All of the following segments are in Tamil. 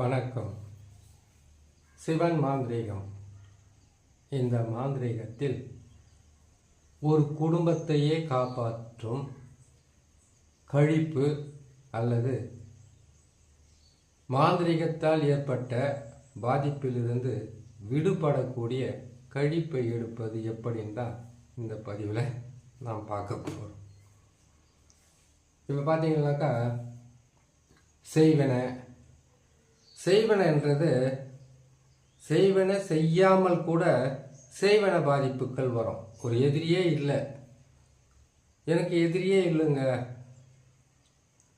வணக்கம். சிவன் மாந்திரீகம். இந்த மாந்திரீகத்தில் ஒரு குடும்பத்தையே காப்பாற்றும் கழிப்பு அல்லது மாந்திரீகத்தால் ஏற்பட்ட பாதிப்பிலிருந்து விடுபடக்கூடிய கழிப்பை எடுப்பது எப்படின்னு தான் இந்த பதிவில் நாம் பார்க்க போகிறோம். இப்போ பார்த்தீங்கன்னாக்கா செய்வனன்றது செய்வன செய்யாமல் கூட செய்வன பாதிப்புகள் வரும். ஒரு எதிரியே இல்லை, எனக்கு எதிரியே இல்லைங்க,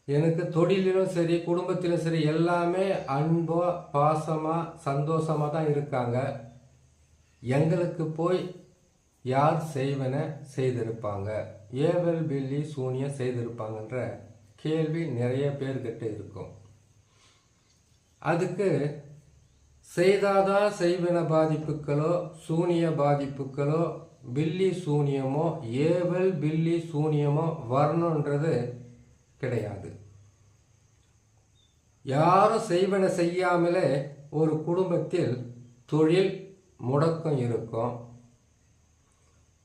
எனக்கு தொழிலிலும் சரி குடும்பத்திலும் சரி எல்லாமே அன்போ பாசமாக சந்தோஷமாக தான் இருக்காங்க. எங்களுக்கு போய் யார் செய்வன செய்திருப்பாங்க, ஏவல் பில்லி சூனியம் செய்திருப்பாங்கன்ற கேள்வி நிறைய பேர்கிட்ட இருக்கும். அதுக்கு செய்தாதான் செய்வன பாதிப்புகளோ சூனிய பாதிப்புகளோ பில்லி சூனியமோ ஏவல் பில்லி சூனியமோ வரணுன்றது கிடையாது. யாரும் செய்வன செய்யாமலே ஒரு குடும்பத்தில் தொழில் முடக்கம் இருக்கும்.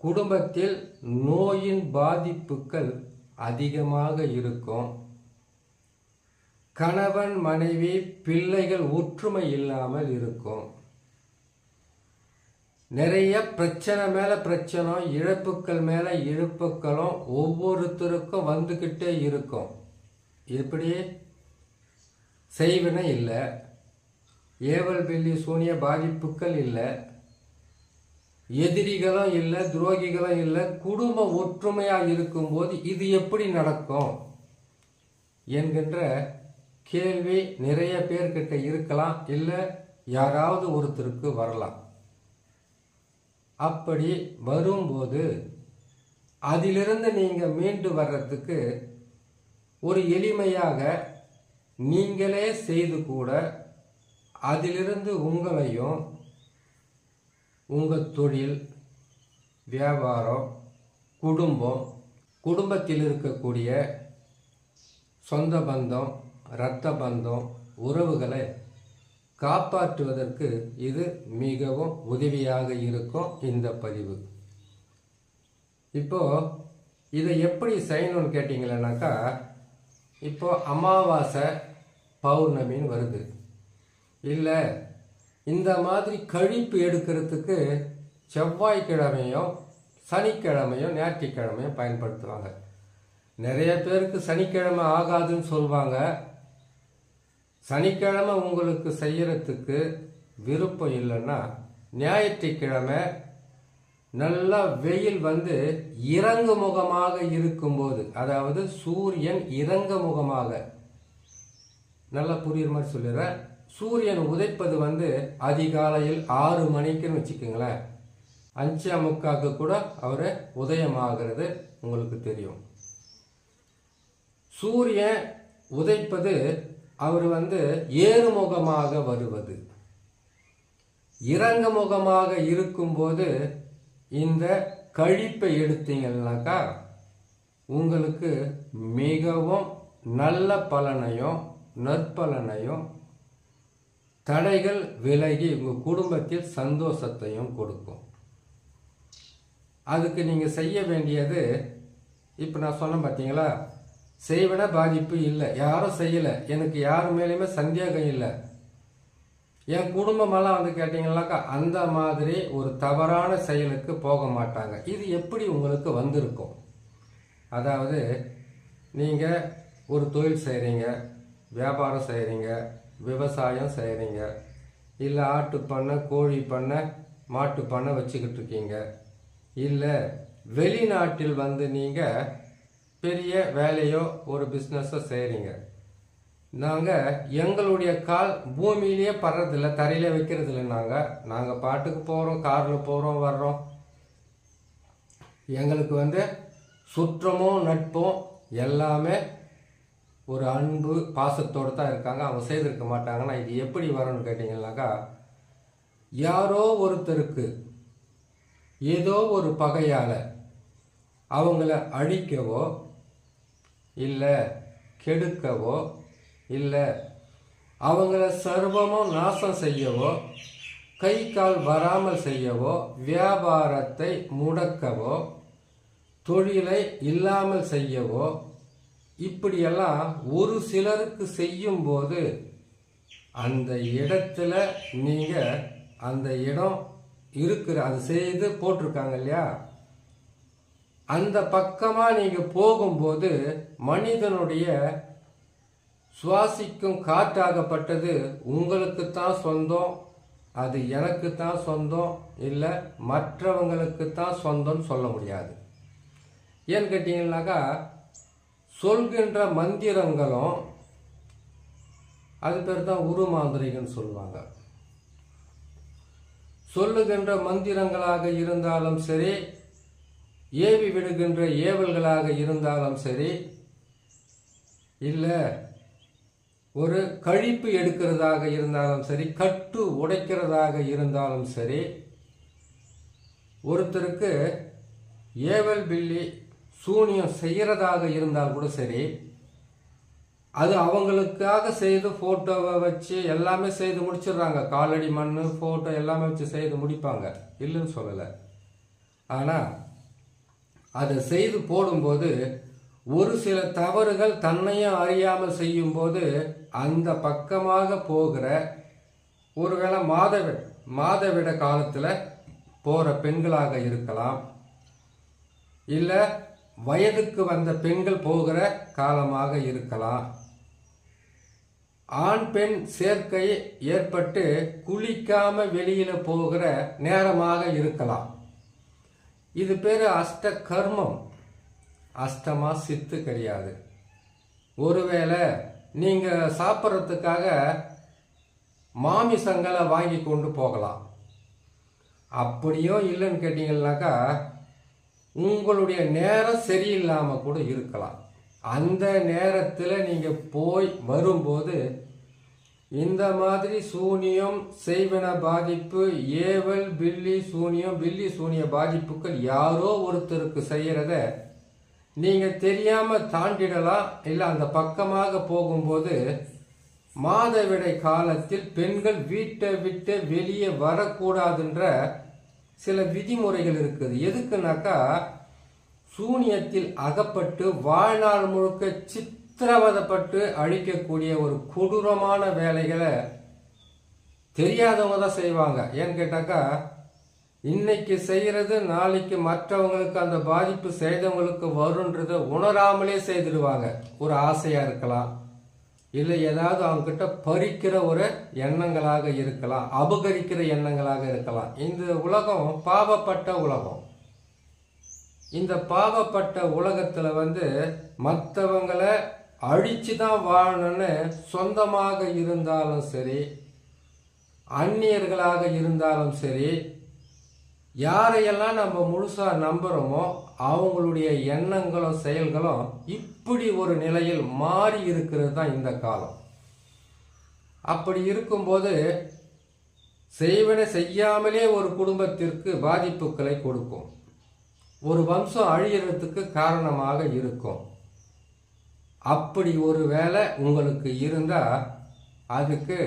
குடும்பத்தில் நோயின் பாதிப்புகள் அதிகமாக இருக்கும். கணவன் மனைவி பிள்ளைகள் ஒற்றுமை இல்லாமல் இருக்கும். நிறைய பிரச்சனை மேல பிரச்சனை, இழப்புக்கள் மேல இழப்புக்களும் ஒவ்வொருத்தருக்கும் வந்துக்கிட்டே இருக்கும். எப்படி செய்வன இல்லை, ஏவல் பில்லி சூனிய பாதிப்புகள் இல்லை, எதிரிகளும் இல்லை, துரோகிகளும் இல்லை, குடும்ப ஒற்றுமையாக இருக்கும்போது இது எப்படி நடக்கும் என்கின்ற கேள்வி நிறைய பேர்கிட்ட இருக்கலாம், இல்லை யாராவது ஒருத்தருக்கு வரலாம். அப்படி வரும்போது அதிலிருந்து நீங்கள் மீண்டு வர்றதுக்கு ஒரு எளிமையாக நீங்களே செய்து கூட அதிலிருந்து உங்களையும் உங்கள் தொழில் வியாபாரம் குடும்பத்தில் இருக்கக்கூடிய சொந்த பந்தம் இரத்த பந்தம் உறவுகளை காப்பாற்றுவதற்கு இது மிகவும் உதவியாக இருக்கும் இந்த பதிவு. இப்போ இதை எப்படி செய்யணும்னு கேட்டிங்களேனாக்கா, இப்போ அமாவாசை பௌர்ணமின்னு வருது, இல்லை இந்த மாதிரி கழிப்பு எடுக்கிறதுக்கு செவ்வாய்க்கிழமையும் சனிக்கிழமையும் ஞாயிற்றுக்கிழமையும் பயன்படுத்துவாங்க. நிறைய பேருக்கு சனிக்கிழமை ஆகாதுன்னு சொல்லுவாங்க. சனிக்கிழமை உங்களுக்கு செய்யறதுக்கு விருப்பம் இல்லைன்னா ஞாயிற்றுக்கிழமை நல்லா வெயில் வந்து இறங்கு முகமாக இருக்கும்போது, அதாவது சூரியன் இறங்கு முகமாக, நல்லா புரியுற மாதிரி சொல்லிடுறேன். சூரியன் உதைப்பது வந்து அதிகாலையில் 6 மணிக்குன்னு வச்சுக்கோங்களேன், 5:45 கூட அவர் உதயமாகிறது உங்களுக்கு தெரியும். சூரியன் உதைப்பது அவர் வந்து ஏறுமுகமாக வருவது, இறங்கு முகமாக இருக்கும்போது இந்த கழிப்பை எடுத்தீங்கன்னாக்கா உங்களுக்கு மிகவும் நல்ல பலனையும் நற்பலனையும் தடைகள் விலகி உங்கள் குடும்பத்தில் சந்தோஷத்தையும் கொடுக்கும். அதுக்கு நீங்கள் செய்ய வேண்டியது, இப்போ நான் சொன்னேன் பார்த்தீங்களா, செய்வன பாதிப்பு இல்லை, யாரும் செய்யலை, எனக்கு யாரு மேலேயுமே சந்தேகம் இல்லை, என் குடும்பமெல்லாம் வந்து கேட்டிங்கனாக்கா அந்த மாதிரி ஒரு தவறான செயலுக்கு போக மாட்டாங்க. இது எப்படி உங்களுக்கு வந்திருக்கும்? அதாவது நீங்கள் ஒரு தொழில் செய்கிறீங்க, வியாபாரம் செய்கிறீங்க, விவசாயம் செய்கிறீங்க, இல்லை ஆட்டு பண்ணை கோழி பண்ணை மாட்டு பண்ணை வச்சுக்கிட்டு இருக்கீங்க, இல்லை வெளிநாட்டில் வந்து நீங்கள் பெரிய வேலையோ ஒரு பிஸ்னஸோ செய்கிறீங்க. நாங்கள் எங்களுடைய கால் பூமியிலேயே படுறதில்ல, தரையிலே வைக்கிறது இல்லை. நாங்கள் பாட்டுக்கு போகிறோம், காரில் போகிறோம் வர்றோம். எங்களுக்கு வந்து சுற்றமும் நட்பும் எல்லாமே ஒரு அன்பு பாசத்தோடு தான் இருக்காங்க. அவங்க செய்திருக்க மாட்டாங்கன்னா இது எப்படி வரும்னு கேட்டிங்கன்னாக்கா, யாரோ ஒருத்தருக்கு ஏதோ ஒரு பகையால் அவங்கள அழிக்கவோ இல்லை கெடுக்கவோ இல்லை அவங்கள சர்வமும் நாசம் செய்யவோ, கை கால் வராமல் செய்யவோ, வியாபாரத்தை முடக்கவோ, தொழிலை இல்லாமல் செய்யவோ, இப்படியெல்லாம் ஒரு சிலருக்கு செய்யும் போது அந்த இடத்துல நீங்க அந்த இடம் இருக்கிற அது செய்து போட்டிருக்காங்க இல்லையா, அந்த பக்கமா நீங்க போகும்போது மனிதனுடைய சுவாசிக்கும் காற்றாகப்பட்டது உங்களுக்கு தான் சொந்தம், அது எனக்கு தான் சொந்தம், இல்லை மற்றவங்களுக்கு தான் சொந்தம்னு சொல்ல முடியாது. ஏன்னு கேட்டீங்கன்னாக்கா, சொல்கின்ற மந்திரங்களும் அது பேர் தான் உருமாந்திரிகன்னு சொல்லுவாங்க. சொல்லுகின்ற மந்திரங்களாக இருந்தாலும் சரி, ஏவி விடுகின்ற ஏவல்களாக இருந்தாலும் சரி, இல்லை ஒரு கழிப்பு எடுக்கிறதாக இருந்தாலும் சரி, கட்டு உடைக்கிறதாக இருந்தாலும் சரி, ஒருத்தருக்கு ஏவல் பில்லி சூனியம் செய்கிறதாக இருந்தால் கூட சரி, அது அவங்களுக்காக செய்து ஃபோட்டோவை வச்சு எல்லாமே செய்து முடிச்சிடுறாங்க. காலடி மண் ஃபோட்டோ எல்லாமே வச்சு செய்து முடிப்பாங்க, இல்லைன்னு சொல்லலை. ஆனால் அதை செய்து போடும்போது ஒரு சில தவறுகள் தன்னையும் அறியாமல் செய்யும்போது அந்த பக்கமாக போகிற ஒருவேளை மாதவிட காலத்தில் போகிற பெண்களாக இருக்கலாம், இல்லை வயதுக்கு வந்த பெண்கள் போகிற காலமாக இருக்கலாம், ஆண் பெண் சேர்க்கை ஏற்பட்டு குளிக்காம வெளியில போகிற நேரமாக இருக்கலாம். இது பேரு அஷ்ட கர்மம், அஷ்டமா சித்து கிடையாது. ஒருவேளை நீங்க சாப்பிட்றதுக்காக மாமிசங்களை வாங்கி கொண்டு போகலாம். அப்படியும் இல்லைன்னு கேட்டீங்கன்னாக்கா, உங்களுடைய நேரம் சரியில்லாம கூட இருக்கலாம். அந்த நேரத்தில் நீங்க போய் வரும்போது இந்த மாதிரி சூனியம், செய்வன பாதிப்பு, ஏவல், பில்லி சூனியம், பில்லி சூனிய பாதிப்புகள் யாரோ ஒருத்தருக்கு செய்யறத நீங்க தெரியாம தாண்டிடலாம். இல்லை அந்த பக்கமாக போகும்போது மாதவிடை காலத்தில் பெண்கள் வீட்டை விட்டு வெளியே வரக்கூடாதுன்ற சில விதிமுறைகள் இருக்குது. எதுக்குனாக்கா, சூனியத்தில் அகப்பட்டு வாழ்நாள் முழுக்க சித்திரவதப்பட்டு அழிக்கக்கூடிய ஒரு கொடூரமான வேலைகளை தெரியாதவங்க தான் செய்வாங்க. ஏன்னு கேட்டாக்கா, இன்னைக்கு செய்யறது நாளைக்கு மற்றவங்களுக்கு அந்த பாதிப்பு செய்தவங்களுக்கு வரும்ன்றதை உணராமலே செய்திடுவாங்க. ஒரு ஆசையா இருக்கலாம், இல்லை ஏதாவது அவங்க கிட்ட பறிக்கிற ஒரு எண்ணங்களாக இருக்கலாம், அபகரிக்கிற எண்ணங்களாக இருக்கலாம். இந்த உலகம் பாவப்பட்ட உலகம். இந்த பாவப்பட்ட உலகத்துல மற்றவங்களை அழிச்சு தான் வாழணும்னு சொந்தமாக இருந்தாலும் சரி, அந்நியர்களாக இருந்தாலும் சரி, யாரையெல்லாம் நம்ம முழுசா நம்புறோமோ அவங்களுடைய எண்ணங்களும் செயல்களும் இப்படி ஒரு நிலையில் மாறி இருக்கிறது தான் இந்த காலம். அப்படி இருக்கும்போது செய்வன செய்யாமலே ஒரு குடும்பத்திற்கு பாதிப்புகளை கொடுக்கும், ஒரு வம்சம் அழியறதுக்கு காரணமாக இருக்கும். அப்படி ஒரு வேலை உங்களுக்கு இருந்தா அதுக்கு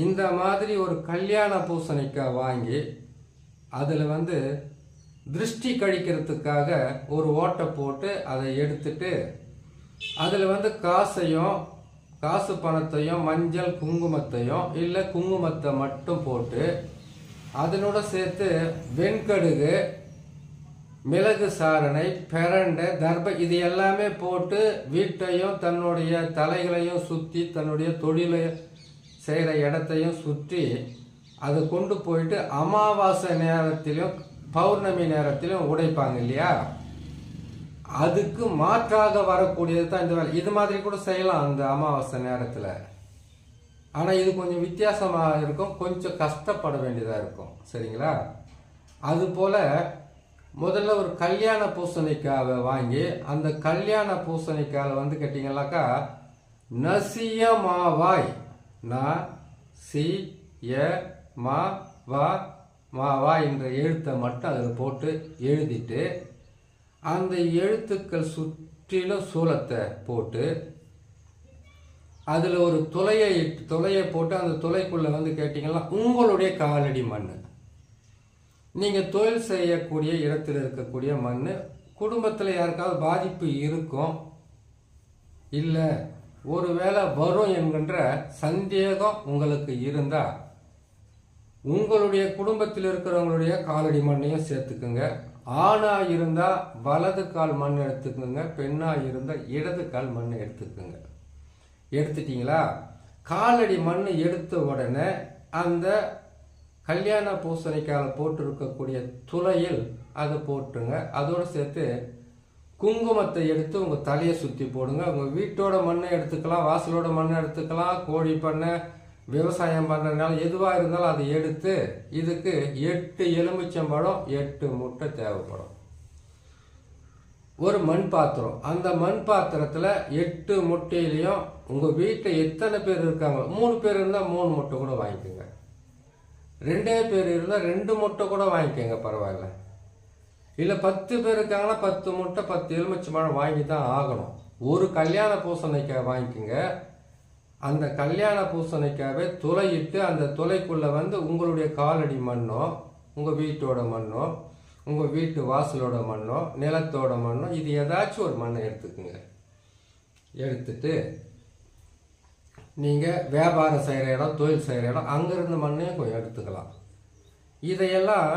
இந்த மாதிரி ஒரு கல்யாண பூசணிக்காய் வாங்கி அதில் திருஷ்டி கழிக்கிறதுக்காக ஒரு ஓட்டை போட்டு அதை எடுத்துட்டு அதில் காசு பணத்தையும் மஞ்சள் குங்குமத்தையும் இல்லை குங்குமத்தை மட்டும் போட்டு அதனோட சேர்த்து வெண்கடுகு, மிளகு சாரணை, பெரண்டை, தர்பை இது எல்லாமே போட்டு வீட்டையும் தன்னுடைய தலைகளையும் சுற்றி தன்னுடைய தொழிலை செய்கிற இடத்தையும் சுற்றி அதை கொண்டு போயிட்டு அமாவாசை நேரத்திலும் பௌர்ணமி நேரத்திலும் உடைப்பாங்க இல்லையா, அதுக்கு மாற்றாக வரக்கூடியது தான் இந்த வேலை. இது மாதிரி கூட செய்யலாம் அந்த அமாவாசை நேரத்தில். ஆனால் இது கொஞ்சம் வித்தியாசமாக இருக்கும், கொஞ்சம் கஷ்டப்பட வேண்டியதாக இருக்கும். சரிங்களா? அதுபோல் முதல்ல ஒரு கல்யாண பூசணிக்காவை வாங்கி அந்த கல்யாண பூசணிக்காயில் கேட்டிங்கன்னாக்கா நசிய மாவாய், மாவா என்ற எழுத்தை மட்டும் அதில் போட்டு எழுதிட்டு அந்த எழுத்துக்கள் சுற்றிலும் சூலத்தை போட்டு அதில் ஒரு துளையை போட்டு அந்த துளைக்குள்ளே வந்து கேட்டிங்கன்னா உங்களுடைய காலடி மண். நீங்கள் தொழில் செய்யக்கூடிய இடத்துல இருக்கக்கூடிய மண். குடும்பத்தில் யாருக்காவது பாதிப்பு இருக்கும், இல்லை ஒருவேளை வரும் என்கின்ற சந்தேகம் உங்களுக்கு இருந்தால் உங்களுடைய குடும்பத்தில் இருக்கிறவங்களுடைய காலடி மண்ணையும் சேர்த்துக்குங்க. ஆணா இருந்தால் வலது கால் மண் எடுத்துக்கோங்க, பெண்ணா இருந்தால் இடது கால் மண் எடுத்துக்கோங்க. எடுத்துட்டீங்களா? காலடி மண் எடுத்த உடனே அந்த கல்யாண பூசணிக்கால போட்டு இருக்கக்கூடிய துளையில் அதை போட்டுருங்க. அதோடு சேர்த்து குங்குமத்தை எடுத்து உங்கள் தலையை சுற்றி போடுங்க. உங்கள் வீட்டோட மண்ணை எடுத்துக்கலாம், வாசலோட மண்ணை எடுத்துக்கலாம், கோழி பண்ணை விவசாயம் பண்ணுறதுனால எதுவாக இருந்தாலும் அதை எடுத்து இதுக்கு 8 எலுமிச்சம்பழம் 8 முட்டை தேவைப்படும். ஒரு மண் பாத்திரம், அந்த மண் பாத்திரத்தில் 8 முட்டையிலையும் உங்கள் வீட்டில் எத்தனை பேர் இருக்காங்க, 3 பேர் இருந்தால் 3 முட்டை கூட வாங்கிக்கோங்க. 2 பேர் இருந்தால் 2 முட்டை கூட வாங்கிக்கோங்க, பரவாயில்ல. இல்லை 10 பேர் இருக்காங்கன்னா 10 முட்டை 10 எலுமிச்சம்பழம் வாங்கி தான் ஆகணும். ஒரு கல்யாண பூசணிக்காய் வாங்கிக்கோங்க. அந்த கல்யாண பூசணிக்காவே துளையிட்டு அந்த துளைக்குள்ளே வந்து உங்களுடைய காலடி மண்ணோ, உங்கள் வீட்டோட மண்ணோ, உங்கள் வீட்டு வாசலோட மண்ணோ, நிலத்தோட மண்ணோ, இது ஏதாச்சும் ஒரு மண்ணை எடுத்துக்குங்க. எடுத்துட்டு நீங்கள் வியாபாரம் செய்கிற இடம், தொழில் செய்கிற இடம், அங்கேருந்து மண்ணையும் கொஞ்சம் எடுத்துக்கலாம். இதையெல்லாம்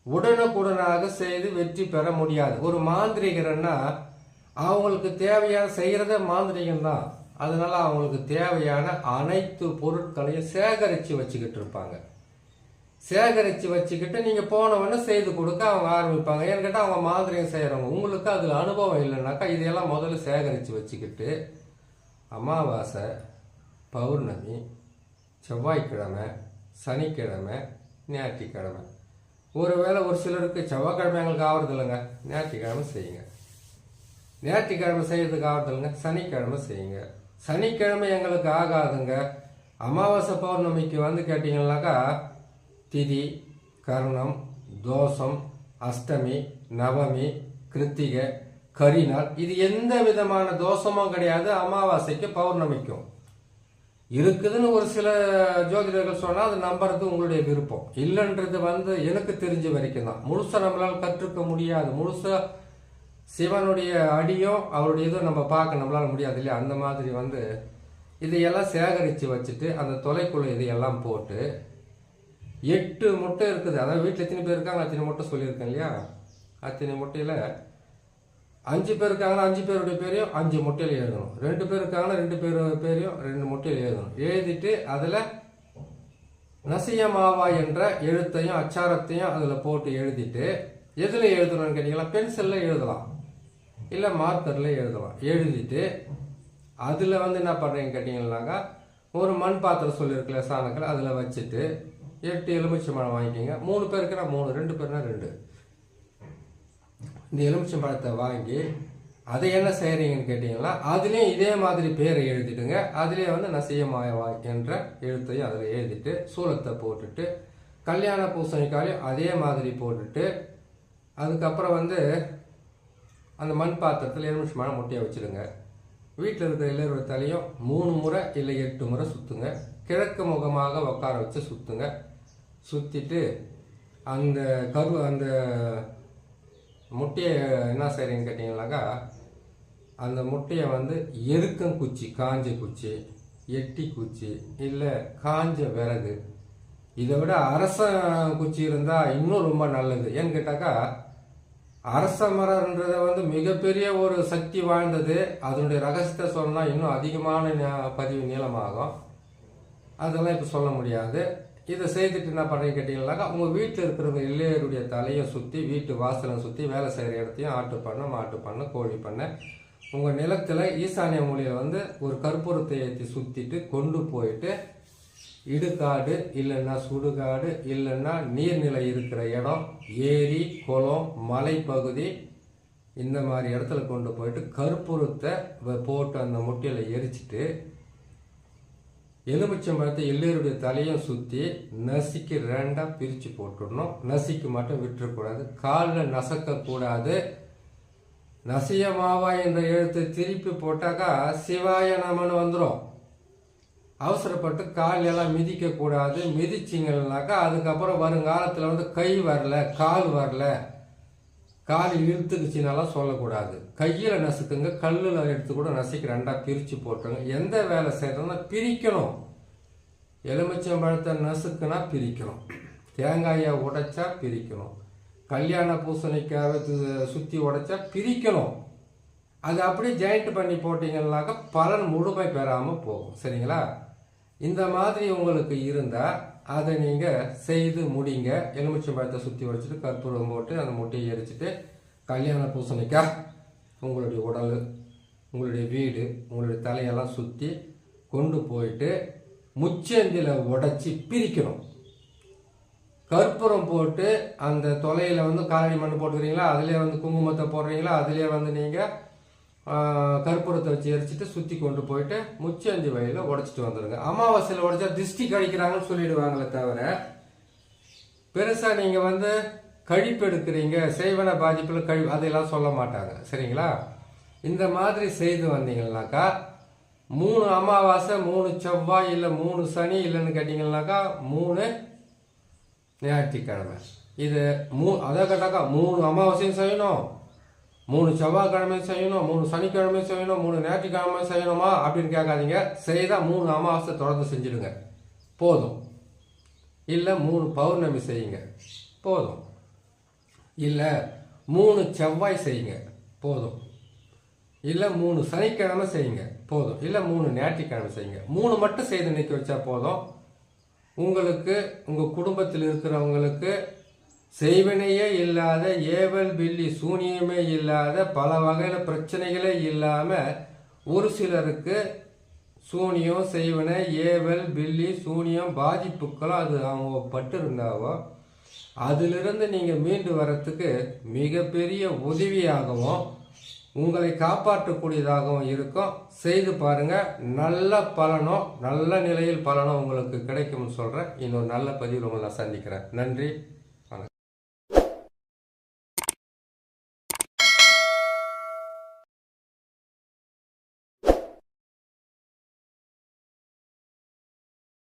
உடனுக்குடனாக செய்து வெற்றி பெற முடியாது. ஒரு மாந்திரிகர்னா அவங்களுக்கு தேவையான செய்கிறதே மாந்திரிகம் தான். அதனால அவங்களுக்கு தேவையான அனைத்து பொருட்களையும் சேகரித்து வச்சுக்கிட்டு இருப்பாங்க. சேகரித்து வச்சுக்கிட்டு நீங்கள் போனவொன்னே செய்து கொடுக்க அவங்க ஆரம்பிப்பாங்க. ஏன்னு கேட்டால் அவங்க மாந்திரிகம் செய்கிறவங்க. உங்களுக்கு அதில் அனுபவம் இல்லைன்னாக்கா இதையெல்லாம் முதல்ல சேகரித்து வச்சுக்கிட்டு அமாவாசை, பௌர்ணமி, செவ்வாய்க்கிழமை, சனிக்கிழமை, ஞாயிற்றுக்கிழமை, ஒருவேளை ஒரு சிலருக்கு செவ்வாய்க்கிழமை எங்களுக்கு ஆகிறது இல்லைங்க, ஞாயிற்றுக்கிழமை செய்யுங்க. ஞாயிற்றுக்கிழமை செய்யறதுக்கு ஆகிறது இல்லைங்க, சனிக்கிழமை செய்யுங்க. சனிக்கிழமை எங்களுக்கு ஆகாதுங்க, அமாவாசை பௌர்ணமிக்கு வந்து கேட்டிங்கன்னாக்கா திதி, கர்ணம், தோஷம், அஷ்டமி, நவமி, கிருத்திகை, கரிநாள், இது எந்த விதமான தோஷமும் கிடையாது. அமாவாசைக்கு பௌர்ணமிக்கும் இருக்குதுன்னு ஒரு சில ஜோதிடர்கள் சொன்னால் அது நம்புறது உங்களுடைய விருப்பம். இல்லைன்றது வந்து எனக்கு தெரிஞ்ச வரைக்கும் தான். முழுசாக நம்மளால் கற்றுக்க முடியாது. முழுசாக சிவனுடைய அடியோ அவருடைய இதுவும் நம்ம பார்க்க நம்மளால் முடியாது இல்லையா? அந்த மாதிரி வந்து இதையெல்லாம் சேகரித்து வச்சுட்டு அந்த தொலைக்குள்ள இதையெல்லாம் போட்டு 8 முட்டை இருக்குது. அதாவது வீட்டில் எத்தனை பேர் இருக்காங்க அத்தனை முட்டை சொல்லியிருக்கேன் இல்லையா? அத்தனை முட்டையில் 5 பேர் இருக்காங்கன்னா 5 பேருடைய பேரையும் 5 முட்டையில் எழுதணும். 2 பேர் இருக்காங்கன்னா 2 பேர் பேரையும் 2 முட்டையில் எழுதணும். எழுதிட்டு அதில் நசியமாவா என்ற எழுத்தையும் அச்சாரத்தையும் அதில் போட்டு எழுதிட்டு, எதில் எழுதணும்னு கேட்டிங்கன்னா பென்சிலில் எழுதலாம், இல்லை மார்க்கரில் எழுதலாம். எழுதிட்டு அதில் வந்து என்ன பண்ணுறீங்கன்னு கேட்டிங்கன்னாக்கா ஒரு மண் பாத்திரம் சொல்லியிருக்கல சாணக்கில் அதில் வச்சுட்டு 8 எலுமிச்சம்பழம் வாங்கிக்கிங்க. 3 பேருக்குன்னா 3, 2 பேருனா 2. இந்த எலுமிச்சம்பழத்தை வாங்கி அதை என்ன செய்கிறீங்கன்னு கேட்டிங்கன்னா அதுலேயும் இதே மாதிரி பேரை எழுதிட்டுங்க. அதுலேயே வந்து நசியமாயவா என்ற எழுத்தையும் அதில் எழுதிட்டு சூலத்தை போட்டுட்டு கல்யாண பூசணிக்காலையும் அதே மாதிரி போட்டுட்டு அதுக்கப்புறம் வந்து அந்த மண் பாத்திரத்தில் எலுமிச்சம்பழம் முட்டையை வச்சுடுங்க. வீட்டில் இருக்கிற எல்லாரோட தலையும் 3 முறை இல்லை 8 முறை சுற்றுங்க. கிழக்கு முகமாக உட்கார வச்சு சுற்றுங்க. சுற்றிட்டு அந்த அந்த முட்டையை என்ன செய்கிறீங்கன்னு கேட்டிங்கனாக்கா அந்த முட்டையை வந்து எருக்கம் குச்சி, காஞ்ச குச்சி, எட்டி குச்சி, இல்லை காஞ்ச விறகு, இதை விட அரச குச்சி இருந்தால் இன்னும் ரொம்ப நல்லது. ஏன்னு கேட்டாக்கா அரச மரம்ன்றத வந்து மிகப்பெரிய ஒரு சக்தி வாழ்ந்தது. அதனுடைய ரகசியத்தை சொன்னால் இன்னும் அதிகமான பதிவு நீளமாகும். அதெல்லாம் இப்போ சொல்ல முடியாது. இதை செய்துட்டு என்ன பண்ணுறீங்க கேட்டிங்கனாக்கா உங்கள் வீட்டில் இருக்கிறவங்க எல்லோருடைய தலையை சுற்றி வீட்டு வாசலை சுற்றி வேலை செய்கிற இடத்தையும் ஆட்டு பண்ணை, மாட்டு பண்ணை, கோழி பண்ணை, உங்கள் நிலத்தில் ஈசானிய மூலையில் வந்து ஒரு கற்பூரத்தை ஏற்றி சுற்றிட்டு கொண்டு போயிட்டு இடுகாடு இல்லைன்னா சுடுகாடு இல்லைன்னா நீர்நிலை இருக்கிற இடம், ஏரி, குளம், மலைப்பகுதி, இந்த மாதிரி இடத்துல கொண்டு போயிட்டு கற்பூரத்தை போட்டு அந்த முட்டையில் எரிச்சிட்டு எலுமிச்சம்பழத்தை எல்லோருடைய தலையும் சுற்றி நசுக்கி 2ஆக பிரித்து போட்டுடணும். நசுக்கி மட்டும் விட்டுறக்கூடாது, காலில் நசக்கக்கூடாது. நசியமாவா என்ற எழுத்து திருப்பி போட்டாக்கா சிவாய நமன்னு வந்துடும். அவசரப்பட்டு காலெல்லாம் மிதிக்கக்கூடாது. மிதிச்சிங்கன்னாக்கா அதுக்கப்புறம் வருங்காலத்தில் வந்து கை வரல, கால் வரல, கால் இழுத்துக்குச்சின்னாலாம் சொல்லக்கூடாது. கையில் நசுக்குங்க, கல்லில் எடுத்து கூட நசுக்கி ரெண்டாக பிரித்து போட்டுருங்க. எந்த வேலை செய்யறதுன்னா பிரிக்கணும். எலுமிச்சம்பழத்தை நசுக்குனா பிரிக்கணும், தேங்காயை உடைச்சா பிரிக்கணும், கல்யாண பூசணிக்காவை சுற்றி உடைச்சா பிரிக்கணும். அது அப்படியே ஜாயிண்ட் பண்ணி போட்டிங்கன்னாக்கா பலன் முழுமை பெறாமல் போகும். சரிங்களா? இந்த மாதிரி உங்களுக்கு இருந்தால் அதை நீங்கள் செய்து முடிங்க. எலுமிச்சம்பழத்தை சுற்றி உடைச்சிட்டு கற்பூரம் போட்டு அந்த முட்டையை எரிச்சிட்டு கல்யாண பூசணிக்காய் உங்களுடைய உடல், உங்களுடைய வீடு, உங்களுடைய தலையெல்லாம் சுற்றி கொண்டு போயிட்டு முச்சந்தியில் உடைச்சி பிரிக்கணும். கற்பூரம் போட்டு அந்த தொலையில் வந்து காலடி மண் போட்டுக்கிறீங்களா, அதிலே வந்து குங்குமத்தை போடுறீங்களா, அதிலே வந்து நீங்கள் கற்பூரத்தை வச்சு எரிச்சிட்டு சுற்றி கொண்டு போயிட்டு முச்சந்தி வயலில் உடைச்சிட்டு வந்துடுங்க. அமாவாசையில் உடைச்சா திருஷ்டி கழிக்கிறாங்கன்னு சொல்லிடுவாங்களே தவிர பெருசாக நீங்கள் வந்து கழிப்பு எடுக்கிறீங்க, செய்வன பாதிப்பில் அதையெல்லாம் சொல்ல மாட்டாங்க. சரிங்களா? இந்த மாதிரி செய்து வந்தீங்கன்னாக்கா 3 அமாவாசை, 3 செவ்வாய், இல்லை 3 சனி, இல்லைன்னு கேட்டிங்கன்னாக்கா 3 ஞாயிற்றுக்கிழமை, இது அதை கேட்டாக்கா 3 அமாவாசையும் செய்யணும், 3 செவ்வாய்க்கிழமையும் செய்யணும், 3 சனிக்கிழமையும் செய்யணும், 3 ஞாயிற்றுக்கிழமை செய்யணுமா அப்படின்னு கேட்காதீங்க. செய்தால் 3 அமாவாசை தொடர்ந்து செஞ்சிடுங்க போதும். இல்லை 3 பௌர்ணமி செய்யுங்க போதும். இல்லை 3 செவ்வாய் செய்யுங்க போதும். இல்லை 3 சனிக்கிழமை செய்யுங்க போதும். இல்லை 3 ஞாயிற்றுக்கிழமை செய்யுங்க. 3 மட்டும் செய்து நிற்க வச்சா போதும். உங்களுக்கு, உங்கள் குடும்பத்தில் இருக்கிறவங்களுக்கு செய்வினையே இல்லாத, ஏவல் பில்லி சூனியமே இல்லாத, பல வகையில் பிரச்சனைகளே இல்லாமல், ஒரு சிலருக்கு சூனியம், செய்வினை, ஏவல் பில்லி சூனியம் பாதிப்புக்களும் அது அவங்க பட்டு இருந்தாவோ அதிலிருந்து நீங்கள் மீண்டு வரத்துக்கு மிகப்பெரிய உதவியாகவும் உங்களை காப்பாற்றக்கூடியதாகவும் இருக்கும். செய்து பாருங்க, நல்ல பலனோ, நல்ல நிலையில் பலனோ உங்களுக்கு கிடைக்கும்னு சொல்கிறேன். இன்னொரு நல்ல பதிவில் உங்களை நான் சந்திக்கிறேன். நன்றி.